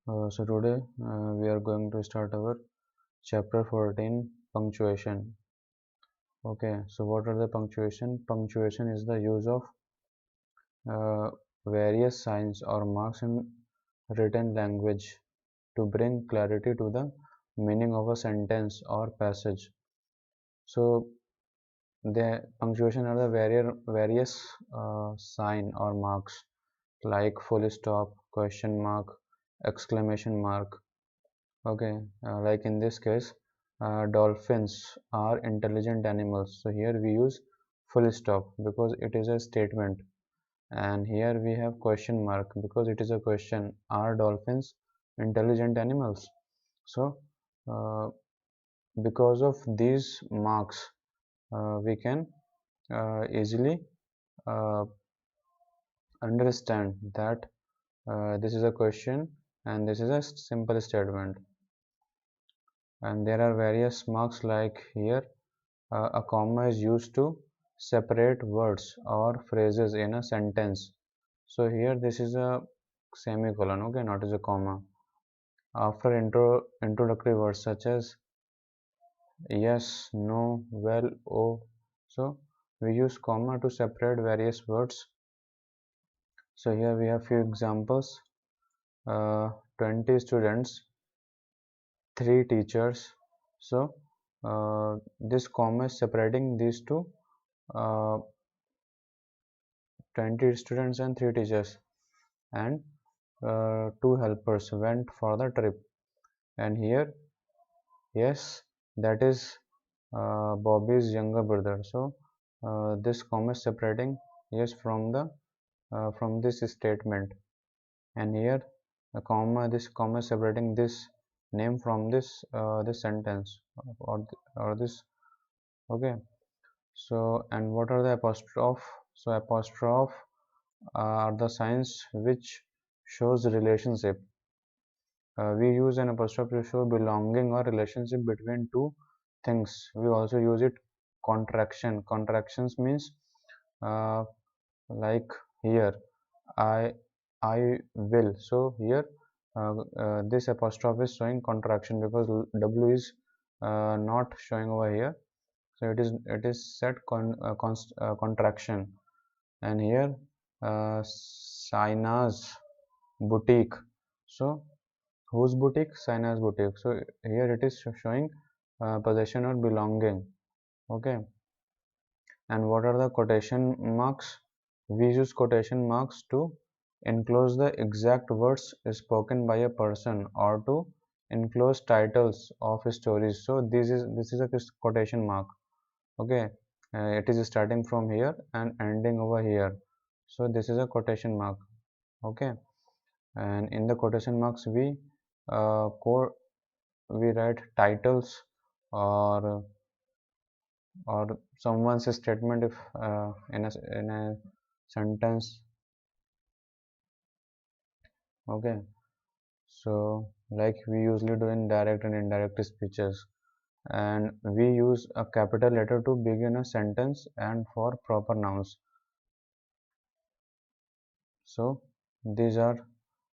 So today we are going to start our chapter 14, punctuation. Okay, so what are the punctuation? Punctuation is the use of uh, various signs or marks in written language to bring clarity to the meaning of a sentence or passage. So the punctuation are the various sign or marks like full stop, question mark, exclamation mark. Okay, like in this case, dolphins are intelligent animals. So here we use full stop because it is a statement, and here we have question mark because it is a question. Are dolphins intelligent animals? So uh, because of these marks, we can easily uh, understand that this is a question and this is a simple statement. And there are various marks like here a comma is used to separate words or phrases in a sentence. So here this is a semicolon, okay, not as a comma. After introductory words such as yes, no, well, oh. So we use comma to separate various words. So here we have few examples. 20 students, 3 teachers. So this comma is separating these two, uh, 20 students and 3 teachers, and 2 helpers went for the trip. And here yes, that is Bobby's younger brother. So this comma is separating yes from this statement. And here a comma, this comma is separating this name from this sentence, or this. Okay, so and what are the apostrophe? So apostrophe are the signs which shows relationship. We use an apostrophe to show belonging or relationship between two things. We also use it contraction. Contractions means uh, like here I I will. So here this apostrophe is showing contraction because W is not showing over here. So it is set contraction. And here Sina's boutique. So whose boutique? Sina's boutique. So here it is showing possession or belonging. Okay. And what are the quotation marks? We use quotation marks to enclose the exact words spoken by a person or to enclose titles of stories. So this is a quotation mark. Okay, it is starting from here and ending over here. So this is a quotation mark. Okay, and in the quotation marks we we write titles or or someone's statement if in a sentence. Okay, so like we usually do in direct and indirect speeches, and we use a capital letter to begin a sentence and for proper nouns. So these are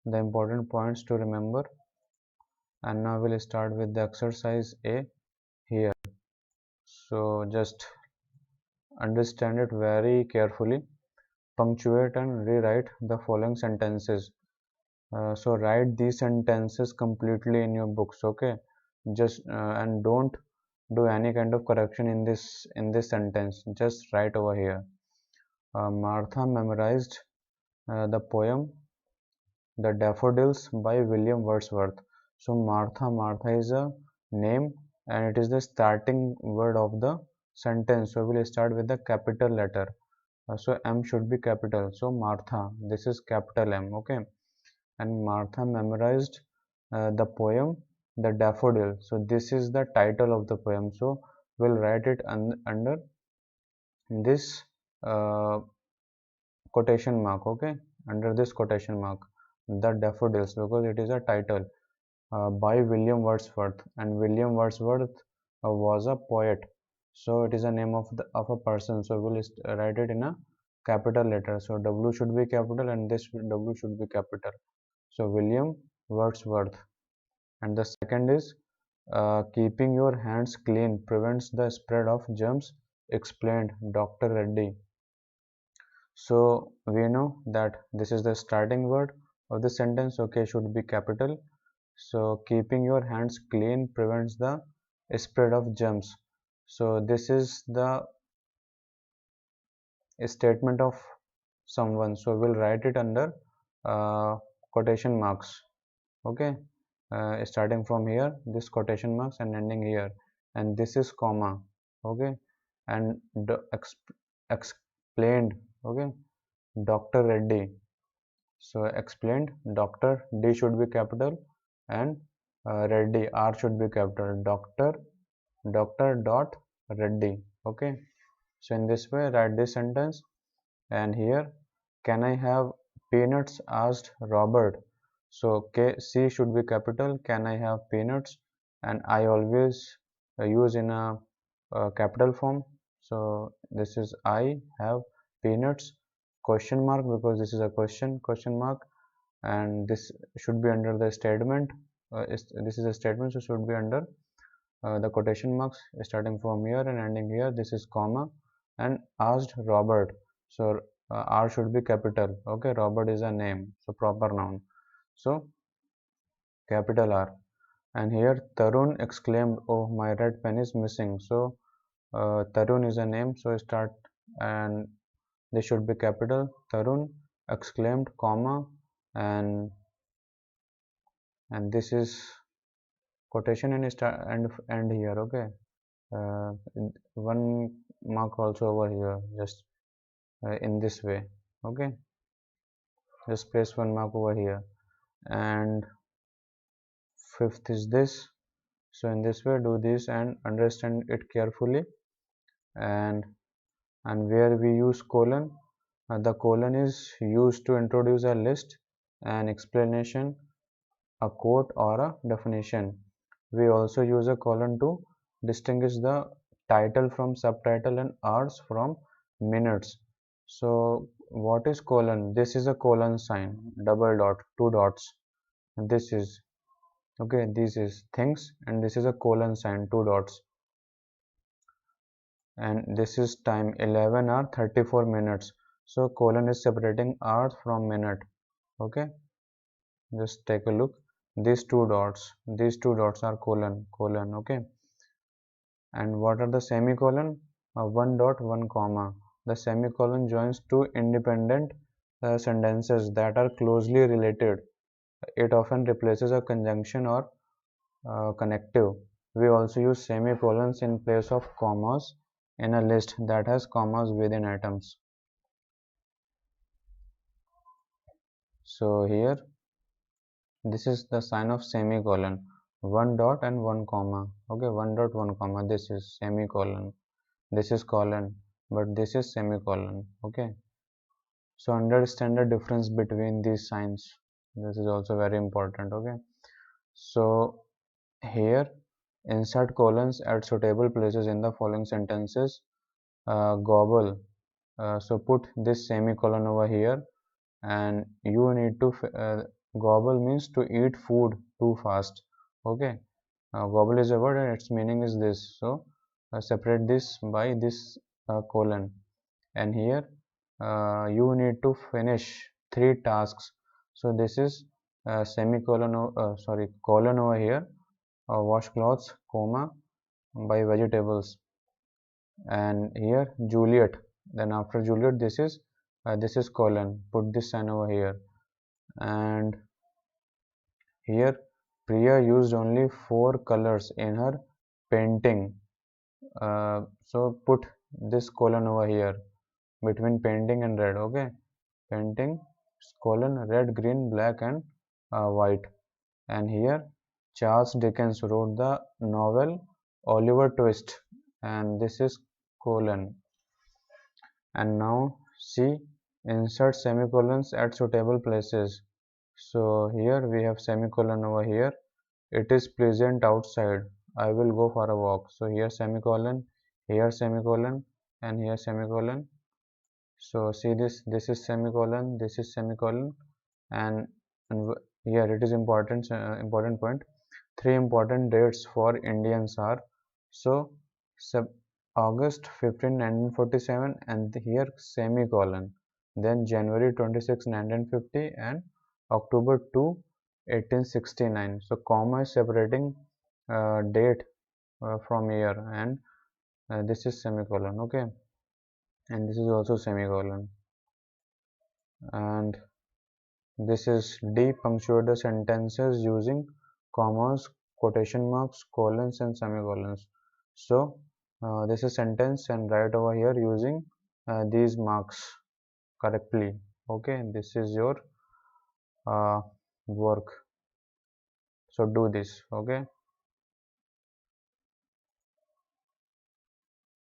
the important points to remember. And now we'll start with the exercise A here. So just understand it very carefully. Punctuate and rewrite the following sentences. So write these sentences completely in your books. Okay, just and don't do any kind of correction in this sentence. Just write over here. Martha memorized the poem The Daffodils by William Wordsworth. So Martha is a name and it is the starting word of the sentence. So we'll start with the capital letter. So M should be capital. So Martha, this is capital M. Okay, and Martha memorized the poem The Daffodil. So this is the title of the poem. So we'll write it under this uh, quotation mark. Okay, under this quotation mark, The Daffodils, because it is a title by William Wordsworth, and William Wordsworth was a poet. So it is a name of a person. So we'll write it in a capital letter. So W should be capital and this W should be capital. So William Wordsworth. And the second is keeping your hands clean prevents the spread of germs, explained Dr. Reddy. So we know that this is the starting word of the sentence. Okay, should be capital. So keeping your hands clean prevents the spread of germs. So this is the statement of someone. So we'll write it under quotation marks. Okay, starting from here, this quotation marks and ending here, and this is comma. Okay, and explained. Okay, Dr. Reddy. So explained, Dr. D should be capital, and Reddy, R should be capital. Doctor dot Reddy. Okay. So in this way, write this sentence. And here, can I have peanuts? Asked Robert. So C should be capital. Can I have peanuts? And I always use in a capital form. So this is I have peanuts, question mark, because this is a question mark, and this should be under the statement. This is a statement, so should be under the quotation marks starting from here and ending here. This is comma, and asked Robert. So R should be capital. Okay, Robert is a name, so proper noun. So capital R. And here Tarun exclaimed, "Oh, my red pen is missing." So Tarun is a name, so start, and this should be capital. Tarun exclaimed, comma, and this is quotation and start and here. Okay, uh, one mark also over here, just in this way. Okay, just place one mark over here. And fifth is this. So in this way, do this and understand it carefully. and where we use colon, the colon is used to introduce a list, an explanation, a quote, or a definition. We also use a colon to distinguish the title from subtitle and hours from minutes. So what is colon? This is a colon sign, double dot, two dots. This is okay, this is things, and this is a colon sign, two dots. And this is time, 11 hour 34 minutes. So colon is separating hours from minute. Okay, just take a look. These two dots are colon. Okay, and what are the semicolon? One dot, one comma. The semicolon joins two independent sentences that are closely related. It often replaces a conjunction or connective. We also use semicolons in place of commas in a list that has commas within items. So here, this is the sign of semicolon, one dot and one comma. Okay, one dot, one comma. This is semicolon. This is colon, but this is semicolon. Okay, so understand the difference between these signs. This is also very important. Okay, so here, insert colons at suitable places in the following sentences. Gobble. So put this semicolon over here, and you need to gobble means to eat food too fast. Okay, gobble is a word and its meaning is this. So separate this by this colon, and here you need to finish 3 tasks. So this is semicolon, sorry, colon over here. Wash clothes, comma, buy vegetables. And here Juliet, then after Juliet, this is colon, put this sign over here. And here Priya used only 4 colors in her painting. So put this colon over here between painting and red. Okay, painting, colon, red, green, black, and white. And here Charles Dickens wrote the novel Oliver Twist, and this is colon. And now see, insert semicolons at suitable places. So here we have semicolon over here. It is pleasant outside. I will go for a walk. So here semicolon, here semicolon, and here semicolon. So see this is semicolon, this is semicolon, and here it is important point. Three important dates for Indians are, so August 15, 1947, and here semicolon, then January 26, 1950, and October 2, 1869. So comma is separating date from year, and this is semicolon, okay, and this is also semicolon, and this is D. Punctuate the sentences using commas, quotation marks, colons, and semicolons. So this is sentence, and write over here using these marks correctly. Okay, this is your work. So do this. Okay.